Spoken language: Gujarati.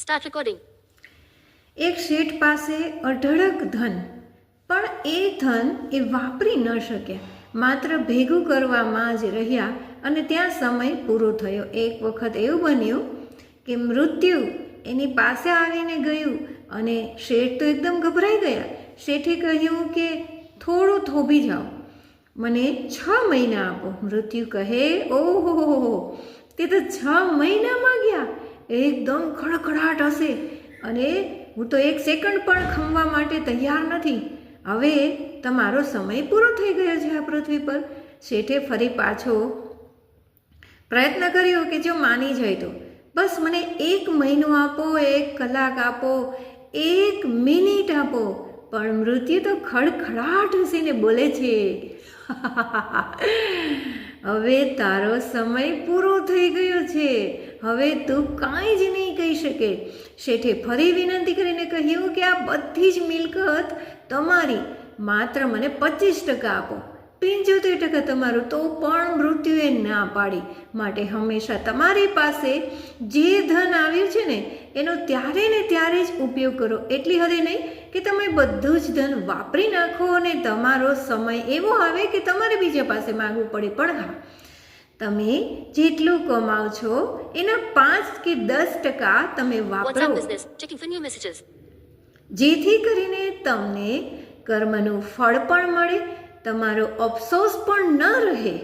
Start recording. એક શેઠ પાસે અઢળક ધન, પણ એ ધન એ વાપરી ન શક્યા, માત્ર ભેગું કરવામાં જ રહ્યા અને ત્યાં સમય પૂરો થયો. એક વખત એવું બન્યું કે મૃત્યુ એની પાસે આવીને ગયું અને શેઠ તો એકદમ ગભરાઈ ગયા. શેઠે કહ્યું કે થોડું થોભી જાઓ, મને 6 મહિના આપો. મૃત્યુ કહે, ઓહો, તે તો 6 મહિનામાં ગયા, એકદમ ખડખડાટ હશે અને હું તો 1 સેકન્ડ પણ ખમવા માટે તૈયાર નથી. હવે તમારો સમય પૂરો થઈ ગયો છે આ પૃથ્વી પર. શેઠે ફરી પાછો પ્રયત્ન કર્યો કે જો માની જાય તો બસ મને 1 મહિનો આપો, 1 કલાક આપો, 1 મિનિટ આપો. પણ મૃત્યુ તો ખડખડાટ હસીને બોલે છે, હવે તારો સમય પૂરો થઈ ગયો છે, હવે તું કાંઈ જ નહીં કહી શકે. શેઠે ફરી વિનંતી કરીને કહ્યું કે આ બધી જ મિલકત તમારી, માત્ર મને 25% આપો. 75% તમારું. તો પણ મૃત્યુએ ના પાડી. માટે હંમેશા તમારી પાસે જે ધન આવ્યું છે ને એનો ત્યારે ને ત્યારે જ ઉપયોગ કરો. એટલી હદે નહીં કે તમે બધું જ ધન વાપરી નાખો અને તમારો સમય એવો આવે કે તમારે બીજા પાસે માગવું પડે. પણ હા, તમે જેટલું કમાવ છો એના 5 કે 10% તમે વાપરો, WhatsApp business. Checking for new messages. જેથી કરીને તમને કર્મનું ફળ પણ મળે, તમારો અફસોસ પણ ન રહે.